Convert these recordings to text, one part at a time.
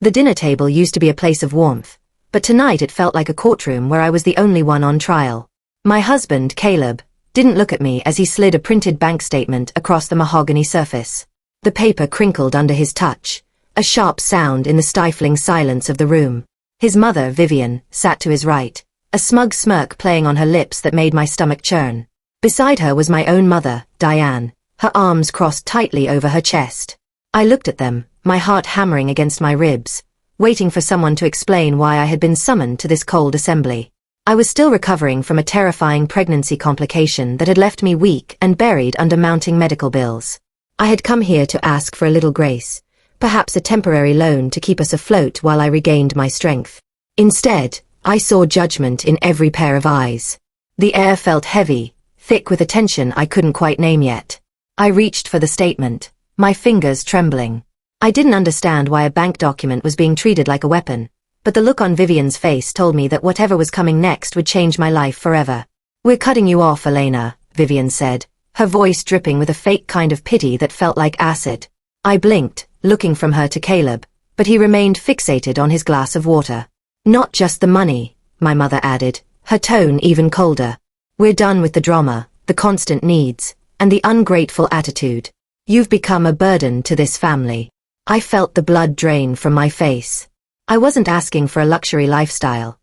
The dinner table used to be a place of warmth, but tonight it felt like a courtroom where I was the only one on trial. My husband, Caleb, didn't look at me as he slid a printed bank statement across the mahogany surface. The paper crinkled under his touch, a sharp sound in the stifling silence of the room. His mother, Vivian, sat to his right, a smug smirk playing on her lips that made my stomach churn. Beside her was my own mother, Diane, her arms crossed tightly over her chest. I looked at them, my heart hammering against my ribs, waiting for someone to explain why I had been summoned to this cold assembly. I was still recovering from a terrifying pregnancy complication that had left me weak and buried under mounting medical bills. I had come here to ask for a little grace, perhaps a temporary loan to keep us afloat while I regained my strength. Instead, I saw judgment in every pair of eyes. The air felt heavy, thick with a tension I couldn't quite name yet. I reached for the statement, my fingers trembling. I didn't understand why a bank document was being treated like a weapon, but the look on Vivian's face told me that whatever was coming next would change my life forever. "We're cutting you off, Elena," Vivian said, her voice dripping with a fake kind of pity that felt like acid. I blinked, looking from her to Caleb, but he remained fixated on his glass of water. "Not just the money," my mother added, her tone even colder. "We're done with the drama, the constant needs, and the ungrateful attitude. You've become a burden to this family." I felt the blood drain from my face. I wasn't asking for a luxury lifestyle.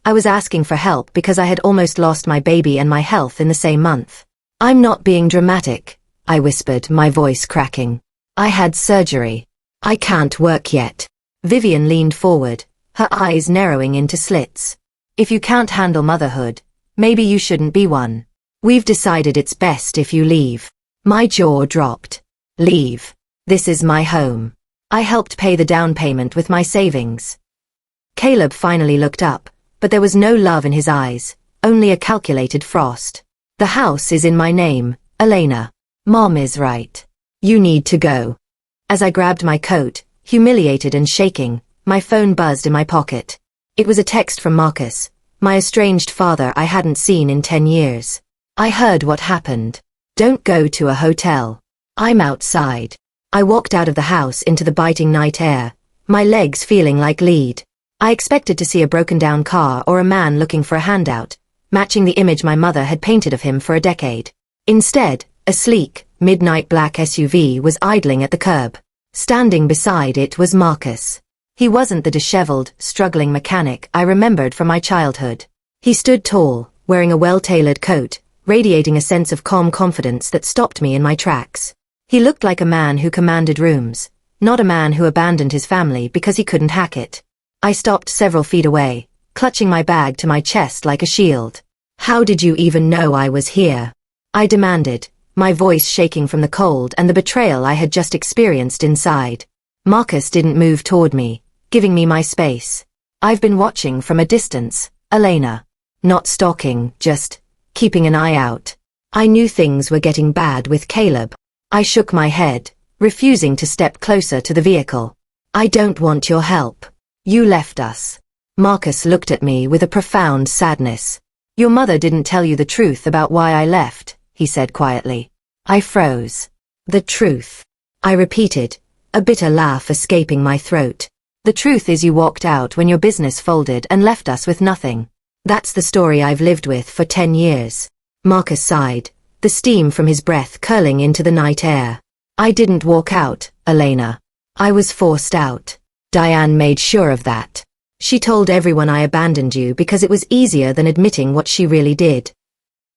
I was asking for help because I had almost lost my baby and my health in the same month. "I'm not being dramatic," I whispered, my voice cracking. "I had surgery. I can't work yet." Vivian leaned forward, her eyes narrowing into slits. "If you can't handle motherhood, maybe you shouldn't be one. We've decided it's best if you leave." My jaw dropped. Leave. This is my home. I helped pay the down payment with my savings. Caleb finally looked up, but there was no love in his eyes, only a calculated frost. "The house is in my name, Elena. Mom is right. You need to go." As I grabbed my coat, humiliated and shaking, my phone buzzed in my pocket. It was a text from Marcus, my estranged father I hadn't seen in 10 years. I heard what happened. "Don't go to a hotel. I'm outside." I walked out of the house into the biting night air, my legs feeling like lead. I expected to see a broken-down car or a man looking for a handout, matching the image my mother had painted of him for a decade. Instead, a sleek, midnight black SUV was idling at the curb. Standing beside it was Marcus. He wasn't the disheveled, struggling mechanic I remembered from my childhood. He stood tall, wearing a well-tailored coat, radiating a sense of calm confidence that stopped me in my tracks. He looked like a man who commanded rooms, not a man who abandoned his family because he couldn't hack it. I stopped several feet away, clutching my bag to my chest like a shield. "How did you even know I was here?" I demanded, my voice shaking from the cold and the betrayal I had just experienced inside. Marcus didn't move toward me, giving me my space. "I've been watching from a distance, Elena. Not stalking, just keeping an eye out." I knew things were getting bad with Caleb. I shook my head, refusing to step closer to the vehicle. "I don't want your help. You left us." Marcus looked at me with a profound sadness. "Your mother didn't tell you the truth about why I left," he said quietly. I froze. "The truth," I repeated, a bitter laugh escaping my throat. "The truth is you walked out when your business folded and left us with nothing. That's the story I've lived with for 10 years. Marcus sighed, the steam from his breath curling into the night air. "I didn't walk out, Elena. I was forced out. Diane made sure of that. She told everyone I abandoned you because it was easier than admitting what she really did."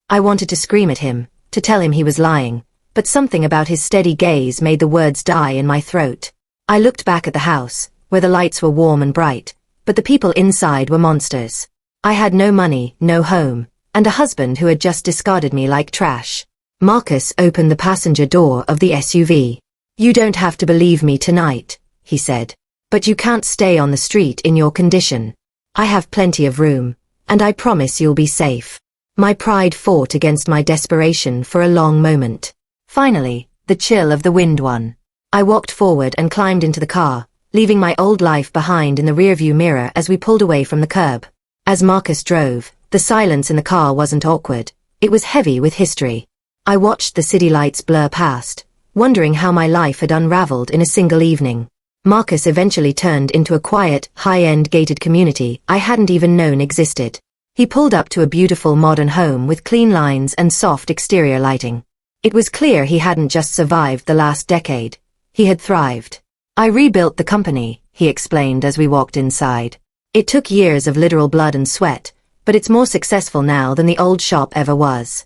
I wanted to scream at him, to tell him he was lying, but something about his steady gaze made the words die in my throat. I looked back at the house, where the lights were warm and bright, but the people inside were monsters. I had no money, no home, and a husband who had just discarded me like trash. Marcus opened the passenger door of the SUV. "You don't have to believe me tonight," he said, "but you can't stay on the street in your condition. I have plenty of room, and I promise you'll be safe." My pride fought against my desperation for a long moment. Finally, the chill of the wind won. I walked forward and climbed into the car, leaving my old life behind in the rearview mirror as we pulled away from the curb. As Marcus drove, the silence in the car wasn't awkward, it was heavy with history. I watched the city lights blur past, wondering how my life had unraveled in a single evening. Marcus eventually turned into a quiet, high-end gated community I hadn't even known existed. He pulled up to a beautiful modern home with clean lines and soft exterior lighting. It was clear he hadn't just survived the last decade. He had thrived. "I rebuilt the company," he explained as we walked inside. "It took years of literal blood and sweat, but it's more successful now than the old shop ever was."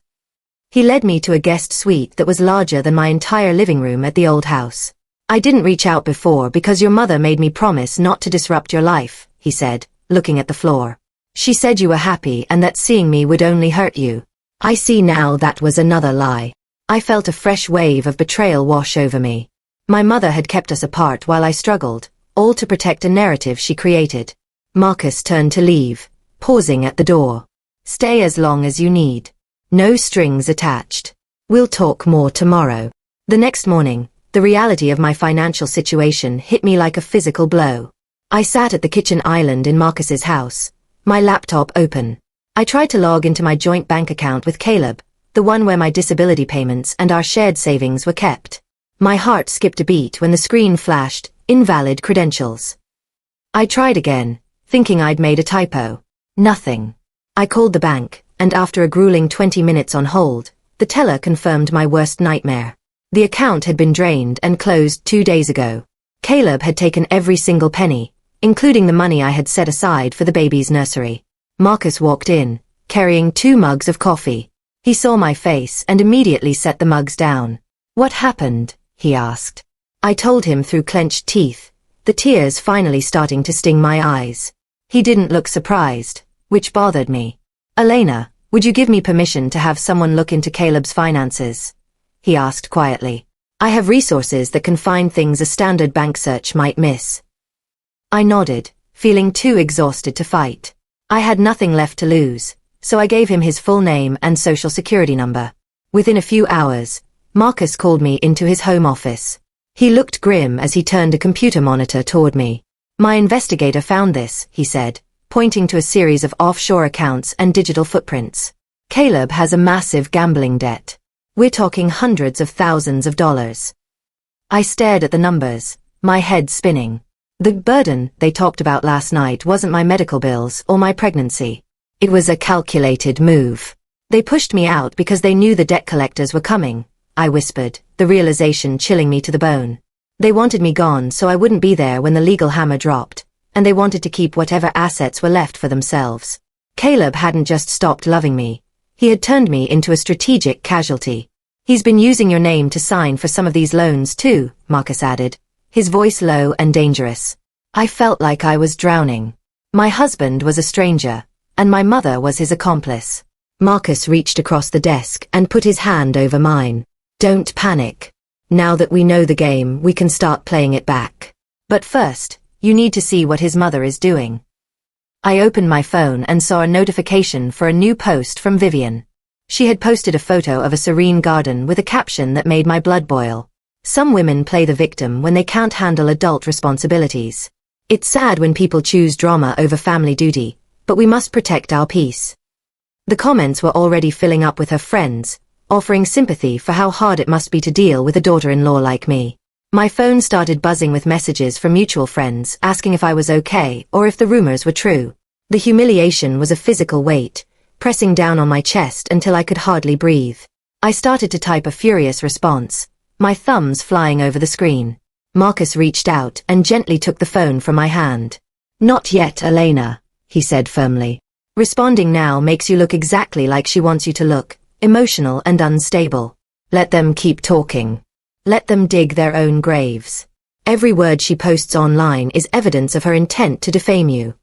He led me to a guest suite that was larger than my entire living room at the old house. "I didn't reach out before because your mother made me promise not to disrupt your life," he said, looking at the floor. "She said you were happy and that seeing me would only hurt you. I see now that was another lie." I felt a fresh wave of betrayal wash over me. My mother had kept us apart while I struggled, all to protect a narrative she created. Marcus turned to leave, pausing at the door. "Stay as long as you need. No strings attached. We'll talk more tomorrow." The next morning, the reality of my financial situation hit me like a physical blow. I sat at the kitchen island in Marcus's house, my laptop open. I tried to log into my joint bank account with Caleb, the one where my disability payments and our shared savings were kept. My heart skipped a beat when the screen flashed, "Invalid credentials." I tried again, thinking I'd made a typo. Nothing. I called the bank, and after a grueling 20 minutes on hold, the teller confirmed my worst nightmare. The account had been drained and closed 2 days ago. Caleb had taken every single penny, including the money I had set aside for the baby's nursery. Marcus walked in, carrying 2 mugs of coffee. He saw my face and immediately set the mugs down. "What happened?" he asked. I told him through clenched teeth, the tears finally starting to sting my eyes. He didn't look surprised, which bothered me. "Elena, would you give me permission to have someone look into Caleb's finances?" he asked quietly. "I have resources that can find things a standard bank search might miss." I nodded, feeling too exhausted to fight. I had nothing left to lose, so I gave him his full name and social security number. Within a few hours, Marcus called me into his home office. He looked grim as he turned a computer monitor toward me. "My investigator found this," he said, pointing to a series of offshore accounts and digital footprints. "Caleb has a massive gambling debt. We're talking hundreds of thousands of dollars." I stared at the numbers, my head spinning. The burden they talked about last night wasn't my medical bills or my pregnancy. It was a calculated move. "They pushed me out because they knew the debt collectors were coming," I whispered, the realization chilling me to the bone. "They wanted me gone so I wouldn't be there when the legal hammer dropped, and they wanted to keep whatever assets were left for themselves." Caleb hadn't just stopped loving me. He had turned me into a strategic casualty. "He's been using your name to sign for some of these loans too," Marcus added, his voice low and dangerous. I felt like I was drowning. My husband was a stranger, and my mother was his accomplice. Marcus reached across the desk and put his hand over mine. "Don't panic. Now that we know the game, we can start playing it back. But first, you need to see what his mother is doing." I opened my phone and saw a notification for a new post from Vivian. She had posted a photo of a serene garden with a caption that made my blood boil. "Some women play the victim when they can't handle adult responsibilities. It's sad when people choose drama over family duty, but we must protect our peace." The comments were already filling up with her friends, offering sympathy for how hard it must be to deal with a daughter-in-law like me. My phone started buzzing with messages from mutual friends asking if I was okay or if the rumors were true. The humiliation was a physical weight, pressing down on my chest until I could hardly breathe. I started to type a furious response, my thumbs flying over the screen. Marcus reached out and gently took the phone from my hand. "Not yet, Elena," he said firmly. "Responding now makes you look exactly like she wants you to look, emotional and unstable. Let them keep talking. Let them dig their own graves. Every word she posts online is evidence of her intent to defame you."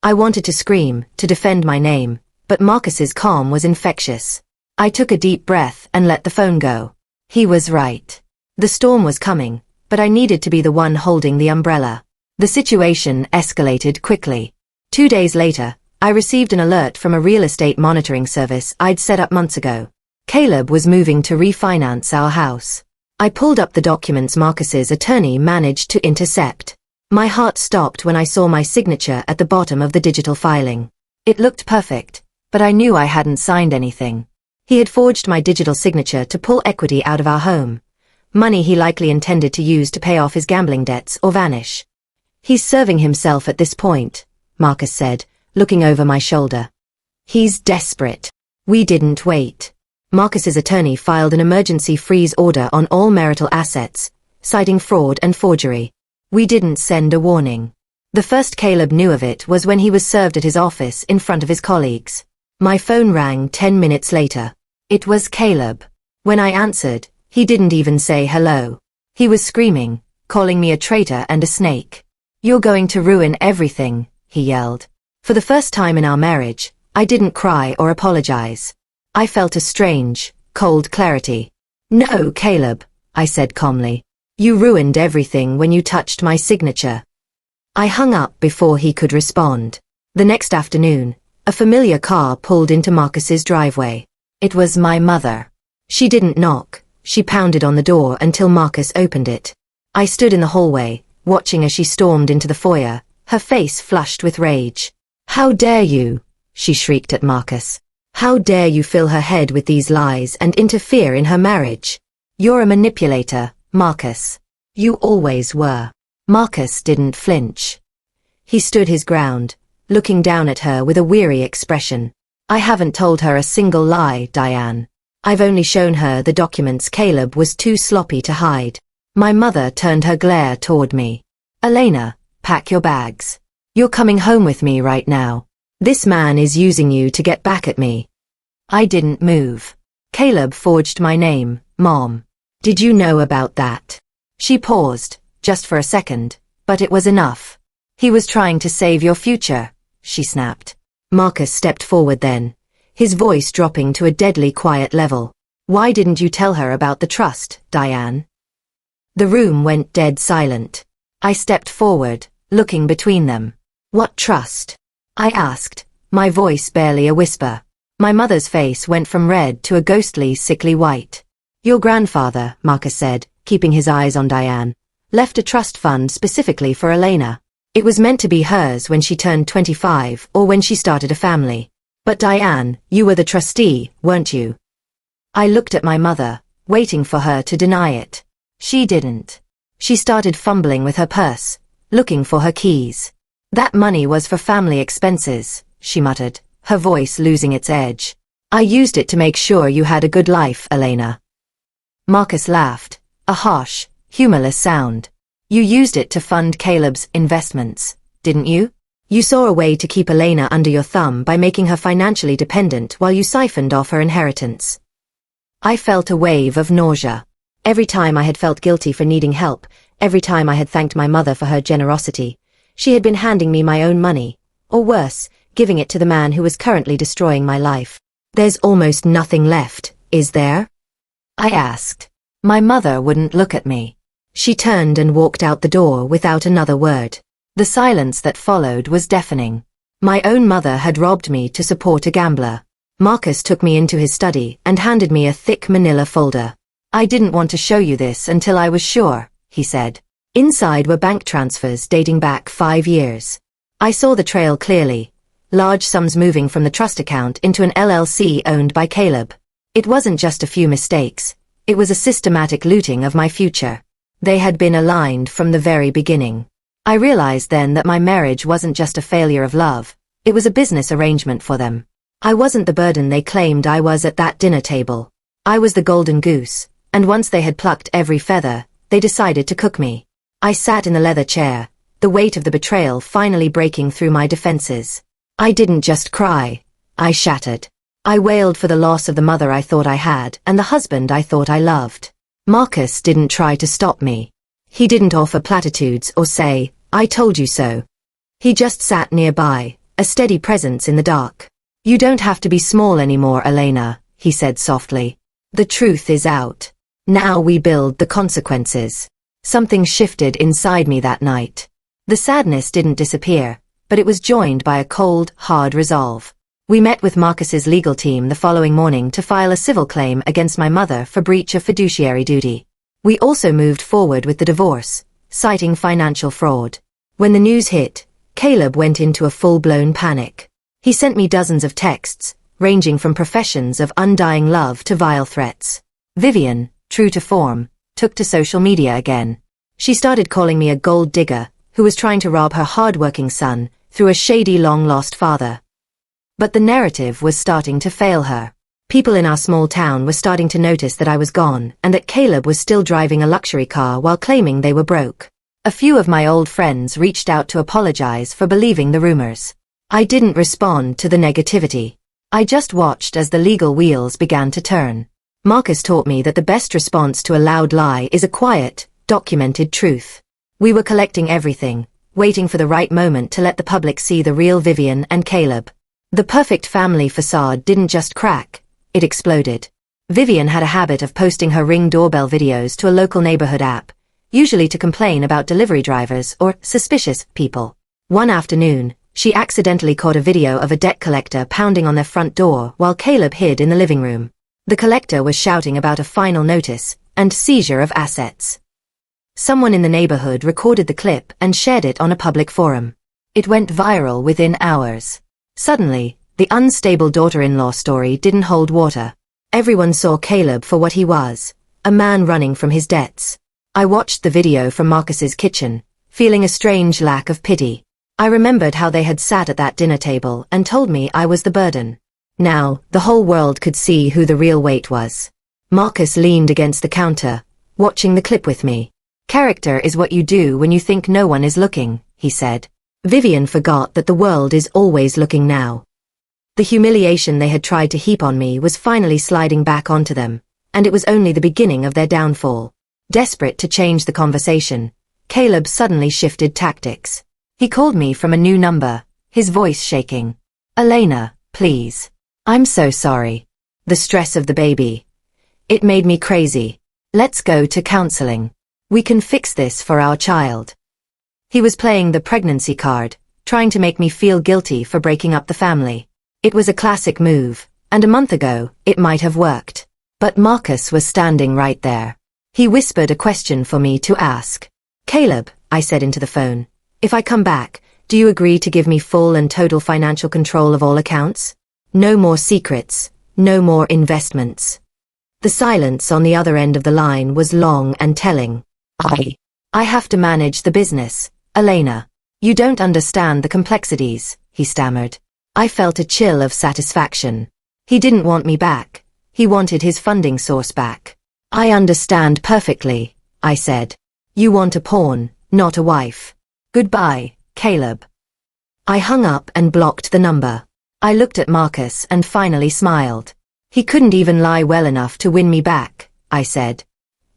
I wanted to scream, to defend my name, but Marcus's calm was infectious. I took a deep breath and let the phone go. He was right. The storm was coming, but I needed to be the one holding the umbrella. The situation escalated quickly. 2 days later, I received an alert from a real estate monitoring service I'd set up months ago. Caleb was moving to refinance our house. I pulled up the documents Marcus's attorney managed to intercept. My heart stopped when I saw my signature at the bottom of the digital filing. It looked perfect, but I knew I hadn't signed anything. He had forged my digital signature to pull equity out of our home, Money he likely intended to use to pay off his gambling debts or vanish. He's serving himself at this point, Marcus said, looking over my shoulder. He's desperate. We didn't wait. Marcus's attorney filed an emergency freeze order on all marital assets, citing fraud and forgery. We didn't send a warning. The first Caleb knew of it was when he was served at his office in front of his colleagues. My phone rang 10 minutes later. It was Caleb. When I answered, he didn't even say hello. He was screaming, calling me a traitor and a snake. "You're going to ruin everything," he yelled. For the first time in our marriage, I didn't cry or apologize. I felt a strange, cold clarity. "No, Caleb," I said calmly. "You ruined everything when you touched my signature." I hung up before he could respond. The next afternoon, a familiar car pulled into Marcus's driveway. It was my mother. She didn't knock. She pounded on the door until Marcus opened it. I stood in the hallway, watching as she stormed into the foyer, her face flushed with rage. "How dare you?" she shrieked at Marcus. "How dare you fill her head with these lies and interfere in her marriage? You're a manipulator, Marcus. You always were." Marcus didn't flinch. He stood his ground, looking down at her with a weary expression. "I haven't told her a single lie, Diane. I've only shown her the documents Caleb was too sloppy to hide." My mother turned her glare toward me. "Elena, pack your bags. You're coming home with me right now. This man is using you to get back at me." I didn't move. "Caleb forged my name, Mom. Did you know about that?" She paused, just for a second, but it was enough. "He was trying to save your future," she snapped. Marcus stepped forward then, his voice dropping to a deadly quiet level. "Why didn't you tell her about the trust, Diane?" The room went dead silent. I stepped forward, looking between them. "What trust?" I asked, my voice barely a whisper. My mother's face went from red to a ghostly, sickly white. "Your grandfather," Marcus said, keeping his eyes on Diane, "left a trust fund specifically for Elena. It was meant to be hers when she turned 25 or when she started a family. But Diane, you were the trustee, weren't you?" I looked at my mother, waiting for her to deny it. She didn't. She started fumbling with her purse, looking for her keys. "That money was for family expenses," she muttered, her voice losing its edge. "I used it to make sure you had a good life, Elena." Marcus laughed, a harsh, humorless sound. "You used it to fund Caleb's investments, didn't you? You saw a way to keep Elena under your thumb by making her financially dependent while you siphoned off her inheritance." I felt a wave of nausea. Every time I had felt guilty for needing help, every time I had thanked my mother for her generosity, she had been handing me my own money, or worse, giving it to the man who was currently destroying my life. "There's almost nothing left, is there?" I asked. My mother wouldn't look at me. She turned and walked out the door without another word. The silence that followed was deafening. My own mother had robbed me to support a gambler. Marcus took me into his study and handed me a thick manila folder. "I didn't want to show you this until I was sure," he said. Inside were bank transfers dating back 5 years. I saw the trail clearly, large sums moving from the trust account into an LLC owned by Caleb. It wasn't just a few mistakes, it was a systematic looting of my future. They had been aligned from the very beginning. I realized then that my marriage wasn't just a failure of love, it was a business arrangement for them. I wasn't the burden they claimed I was at that dinner table. I was the golden goose, and once they had plucked every feather, they decided to cook me. I sat in the leather chair, the weight of the betrayal finally breaking through my defenses. I didn't just cry, I shattered. I wailed for the loss of the mother I thought I had and the husband I thought I loved. Marcus didn't try to stop me. He didn't offer platitudes or say, "I told you so." He just sat nearby, a steady presence in the dark. "You don't have to be small anymore, Elena," he said softly. "The truth is out. Now we build the consequences." Something shifted inside me that night. The sadness didn't disappear, but it was joined by a cold, hard resolve. We met with Marcus's legal team the following morning to file a civil claim against my mother for breach of fiduciary duty. We also moved forward with the divorce, citing financial fraud. When the news hit, Caleb went into a full-blown panic. He sent me dozens of texts, ranging from professions of undying love to vile threats. Vivian, true to form, took to social media again. She started calling me a gold digger who was trying to rob her hard-working son through a shady long-lost father. But the narrative was starting to fail her. People in our small town were starting to notice that I was gone and that Caleb was still driving a luxury car while claiming they were broke. A few of my old friends reached out to apologize for believing the rumors. I didn't respond to the negativity. I just watched as the legal wheels began to turn. Marcus taught me that the best response to a loud lie is a quiet, documented truth. We were collecting everything, waiting for the right moment to let the public see the real Vivian and Caleb. The perfect family facade didn't just crack, it exploded. Vivian had a habit of posting her Ring doorbell videos to a local neighborhood app, usually to complain about delivery drivers or suspicious people. One afternoon, she accidentally caught a video of a debt collector pounding on their front door while Caleb hid in the living room. The collector was shouting about a final notice and seizure of assets. Someone in the neighborhood recorded the clip and shared it on a public forum. It went viral within hours. Suddenly, the unstable daughter-in-law story didn't hold water. Everyone saw Caleb for what he was, a man running from his debts. I watched the video from Marcus's kitchen, feeling a strange lack of pity. I remembered how they had sat at that dinner table and told me I was the burden. Now, the whole world could see who the real weight was. Marcus leaned against the counter, watching the clip with me. "Character is what you do when you think no one is looking," he said. Vivian forgot that the world is always looking now. The humiliation they had tried to heap on me was finally sliding back onto them, and it was only the beginning of their downfall. Desperate to change the conversation, Caleb suddenly shifted tactics. He called me from a new number, his voice shaking. "Elena, please. I'm so sorry. The stress of the baby. It made me crazy. Let's go to counseling. We can fix this for our child." He was playing the pregnancy card, trying to make me feel guilty for breaking up the family. It was a classic move, and a month ago, it might have worked. But Marcus was standing right there. He whispered a question for me to ask. "Caleb," I said into the phone, "if I come back, do you agree to give me full and total financial control of all accounts? No more secrets, no more investments." The silence on the other end of the line was long and telling. I have to manage the business, Elena. You don't understand the complexities," he stammered. I felt a chill of satisfaction. He didn't want me back. He wanted his funding source back. "I understand perfectly," I said. "You want a pawn, not a wife. Goodbye, Caleb." I hung up and blocked the number. I looked at Marcus and finally smiled. "He couldn't even lie well enough to win me back," I said.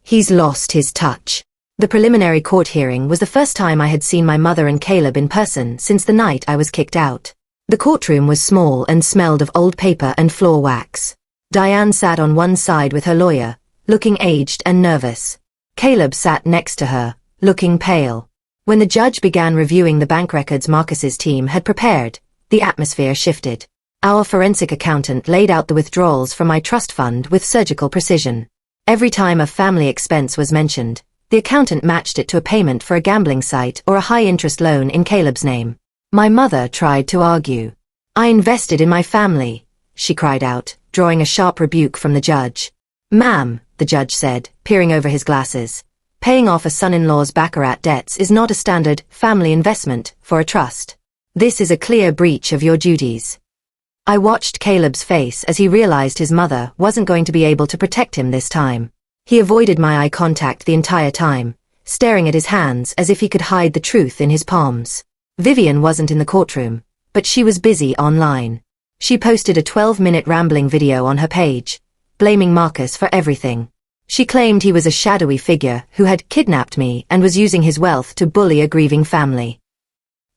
"He's lost his touch." The preliminary court hearing was the first time I had seen my mother and Caleb in person since the night I was kicked out. The courtroom was small and smelled of old paper and floor wax. Diane sat on one side with her lawyer, looking aged and nervous. Caleb sat next to her, looking pale. When the judge began reviewing the bank records Marcus's team had prepared, the atmosphere shifted. Our forensic accountant laid out the withdrawals from my trust fund with surgical precision. Every time a family expense was mentioned, the accountant matched it to a payment for a gambling site or a high-interest loan in Caleb's name. My mother tried to argue. "I invested in my family," she cried out, drawing a sharp rebuke from the judge. "Ma'am," the judge said, peering over his glasses, "paying off a son-in-law's baccarat debts is not a standard family investment for a trust. This is a clear breach of your duties." I watched Caleb's face as he realized his mother wasn't going to be able to protect him this time. He avoided my eye contact the entire time, staring at his hands as if he could hide the truth in his palms. Vivian wasn't in the courtroom, but she was busy online. She posted a 12-minute rambling video on her page, blaming Marcus for everything. She claimed he was a shadowy figure who had kidnapped me and was using his wealth to bully a grieving family.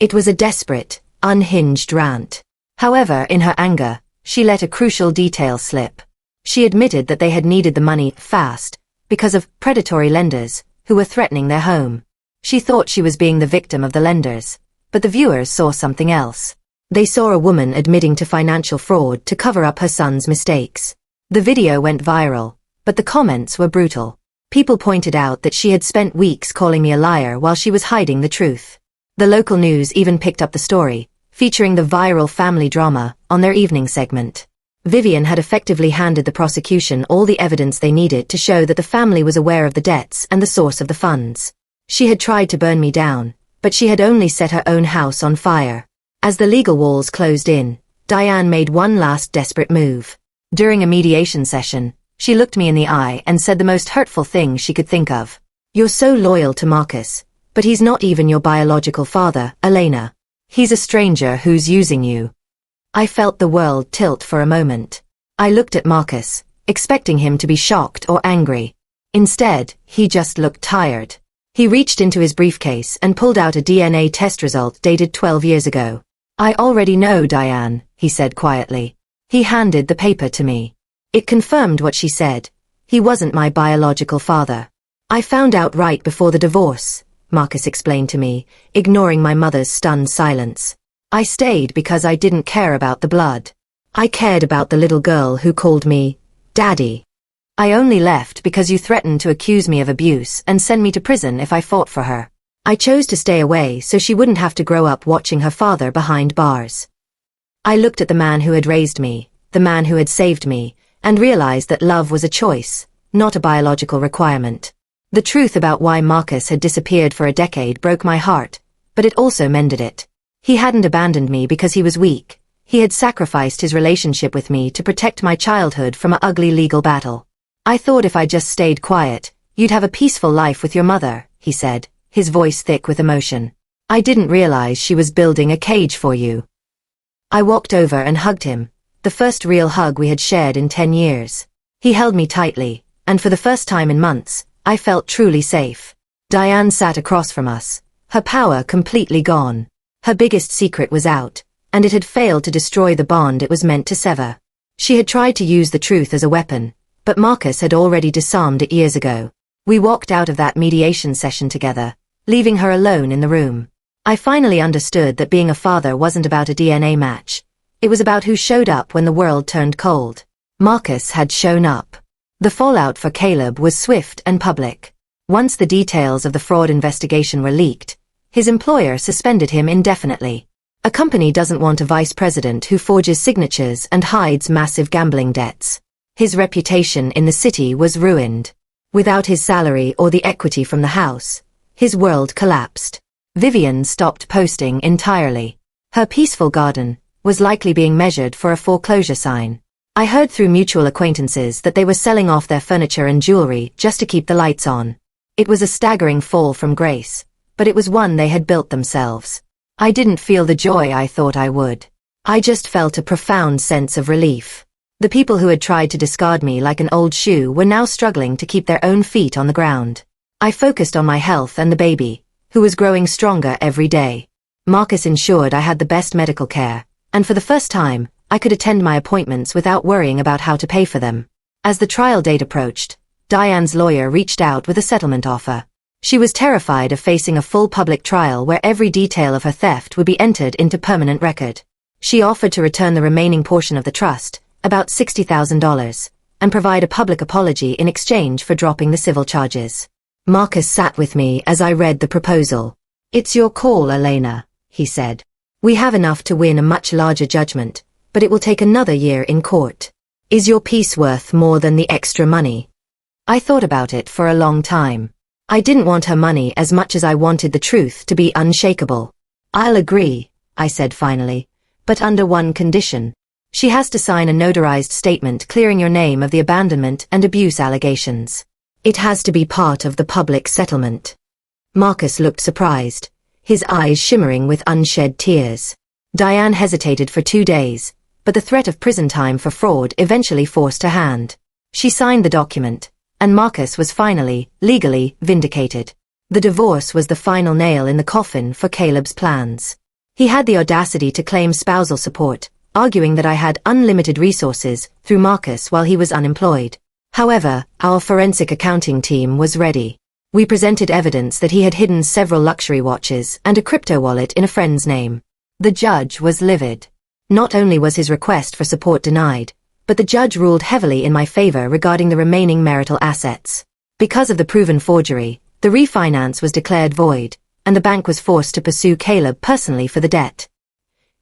It was a desperate, unhinged rant. However, in her anger, she let a crucial detail slip. She admitted that they had needed the money fast because of predatory lenders who were threatening their home. She thought she was being the victim of the lenders, but the viewers saw something else. They saw a woman admitting to financial fraud to cover up her son's mistakes. The video went viral, but the comments were brutal. People pointed out that she had spent weeks calling me a liar while she was hiding the truth. The local news even picked up the story, featuring the viral family drama on their evening segment. Vivian had effectively handed the prosecution all the evidence they needed to show that the family was aware of the debts and the source of the funds. She had tried to burn me down, but she had only set her own house on fire. As the legal walls closed in, Diane made one last desperate move. During a mediation session, she looked me in the eye and said the most hurtful thing she could think of. "You're so loyal to Marcus, but he's not even your biological father, Elena. He's a stranger who's using you." I felt the world tilt for a moment. I looked at Marcus, expecting him to be shocked or angry. Instead, he just looked tired. He reached into his briefcase and pulled out a DNA test result dated 12 years ago. "I already know, Diane," he said quietly. He handed the paper to me. It confirmed what she said. He wasn't my biological father. "I found out right before the divorce," Marcus explained to me, ignoring my mother's stunned silence. "I stayed because I didn't care about the blood. I cared about the little girl who called me Daddy. I only left because you threatened to accuse me of abuse and send me to prison if I fought for her. I chose to stay away so she wouldn't have to grow up watching her father behind bars." I looked at the man who had raised me, the man who had saved me, and realized that love was a choice, not a biological requirement. The truth about why Marcus had disappeared for a decade broke my heart, but it also mended it. He hadn't abandoned me because he was weak. He had sacrificed his relationship with me to protect my childhood from an ugly legal battle. "I thought if I just stayed quiet, you'd have a peaceful life with your mother," he said, his voice thick with emotion. "I didn't realize she was building a cage for you." I walked over and hugged him, the first real hug we had shared in 10 years. He held me tightly, and for the first time in months, I felt truly safe. Diane sat across from us, her power completely gone. Her biggest secret was out, and it had failed to destroy the bond it was meant to sever. She had tried to use the truth as a weapon, but Marcus had already disarmed it years ago. We walked out of that mediation session together, leaving her alone in the room. I finally understood that being a father wasn't about a DNA match. It was about who showed up when the world turned cold. Marcus had shown up. The fallout for Caleb was swift and public. Once the details of the fraud investigation were leaked, his employer suspended him indefinitely. A company doesn't want a vice president who forges signatures and hides massive gambling debts. His reputation in the city was ruined. Without his salary or the equity from the house, his world collapsed. Vivian stopped posting entirely. Her peaceful garden was likely being measured for a foreclosure sign. I heard through mutual acquaintances that they were selling off their furniture and jewelry just to keep the lights on. It was a staggering fall from grace, but it was one they had built themselves. I didn't feel the joy I thought I would. I just felt a profound sense of relief. The people who had tried to discard me like an old shoe were now struggling to keep their own feet on the ground. I focused on my health and the baby, who was growing stronger every day. Marcus ensured I had the best medical care, and for the first time, I could attend my appointments without worrying about how to pay for them. As the trial date approached, Diane's lawyer reached out with a settlement offer. She was terrified of facing a full public trial where every detail of her theft would be entered into permanent record. She offered to return the remaining portion of the trust, about $60,000, and provide a public apology in exchange for dropping the civil charges. Marcus sat with me as I read the proposal. "It's your call, Elena," he said. "We have enough to win a much larger judgment, but it will take another year in court. Is your peace worth more than the extra money?" I thought about it for a long time. I didn't want her money as much as I wanted the truth to be unshakable. "I'll agree," I said finally, "but under one condition. She has to sign a notarized statement clearing your name of the abandonment and abuse allegations. It has to be part of the public settlement." Marcus looked surprised, his eyes shimmering with unshed tears. Diane hesitated for 2 days, but the threat of prison time for fraud eventually forced her hand. She signed the document, and Marcus was finally, legally, vindicated. The divorce was the final nail in the coffin for Caleb's plans. He had the audacity to claim spousal support, arguing that I had unlimited resources through Marcus while he was unemployed. However, our forensic accounting team was ready. We presented evidence that he had hidden several luxury watches and a crypto wallet in a friend's name. The judge was livid. Not only was his request for support denied, but the judge ruled heavily in my favor regarding the remaining marital assets. Because of the proven forgery, the refinance was declared void, and the bank was forced to pursue Caleb personally for the debt.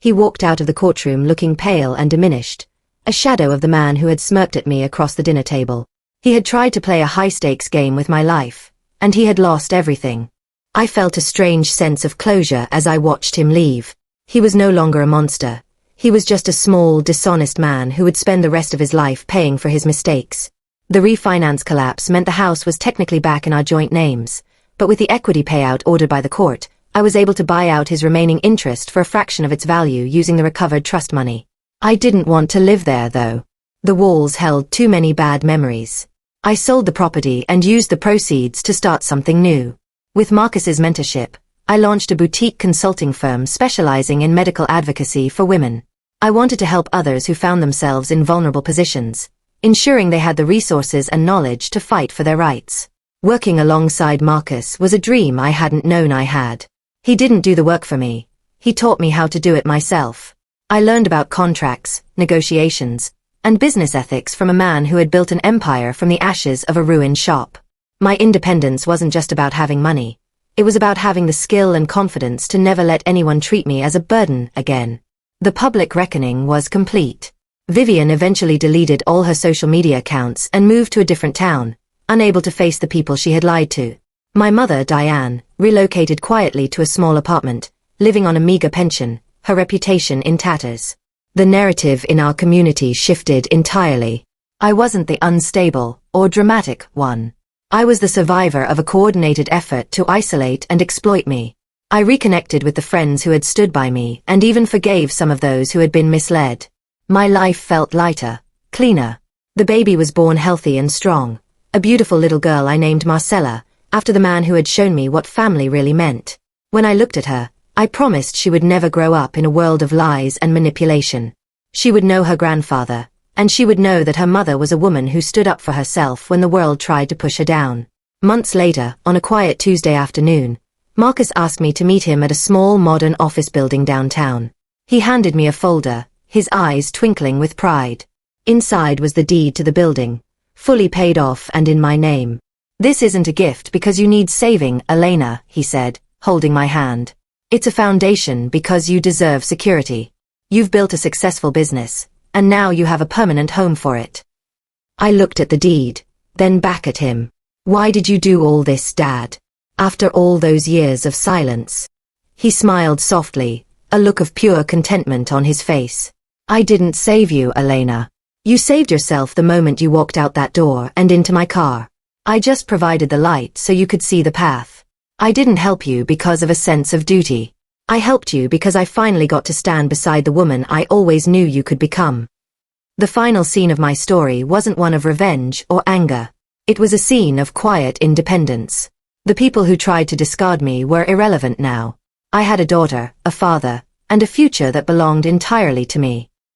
He walked out of the courtroom looking pale and diminished, a shadow of the man who had smirked at me across the dinner table. He had tried to play a high-stakes game with my life, and he had lost everything. I felt a strange sense of closure as I watched him leave. He was no longer a monster. He was just a small, dishonest man who would spend the rest of his life paying for his mistakes. The refinance collapse meant the house was technically back in our joint names, but with the equity payout ordered by the court, I was able to buy out his remaining interest for a fraction of its value using the recovered trust money. I didn't want to live there, though. The walls held too many bad memories. I sold the property and used the proceeds to start something new. With Marcus's mentorship, I launched a boutique consulting firm specializing in medical advocacy for women. I wanted to help others who found themselves in vulnerable positions, ensuring they had the resources and knowledge to fight for their rights. Working alongside Marcus was a dream I hadn't known I had. He didn't do the work for me. He taught me how to do it myself. I learned about contracts, negotiations, and business ethics from a man who had built an empire from the ashes of a ruined shop. My independence wasn't just about having money. It was about having the skill and confidence to never let anyone treat me as a burden again. The public reckoning was complete. Vivian eventually deleted all her social media accounts and moved to a different town, unable to face the people she had lied to. My mother, Diane, relocated quietly to a small apartment, living on a meager pension, her reputation in tatters. The narrative in our community shifted entirely. I wasn't the unstable or dramatic one. I was the survivor of a coordinated effort to isolate and exploit me. I reconnected with the friends who had stood by me and even forgave some of those who had been misled. My life felt lighter, cleaner. The baby was born healthy and strong, a beautiful little girl I named Marcella, after the man who had shown me what family really meant. When I looked at her, I promised she would never grow up in a world of lies and manipulation. She would know her grandfather, and she would know that her mother was a woman who stood up for herself when the world tried to push her down. Months later, on a quiet Tuesday afternoon, Marcus asked me to meet him at a small modern office building downtown. He handed me a folder, his eyes twinkling with pride. Inside was the deed to the building, fully paid off and in my name. "This isn't a gift because you need saving, Elena," he said, holding my hand. "It's a foundation because you deserve security. You've built a successful business, and now you have a permanent home for it." I looked at the deed, then back at him. "Why did you do all this, Dad? After all those years of silence?" He smiled softly, a look of pure contentment on his face. "I didn't save you, Elena. You saved yourself the moment you walked out that door and into my car. I just provided the light so you could see the path. I didn't help you because of a sense of duty. I helped you because I finally got to stand beside the woman I always knew you could become." The final scene of my story wasn't one of revenge or anger. It was a scene of quiet independence. The people who tried to discard me were irrelevant now. I had a daughter, a father, and a future that belonged entirely to me.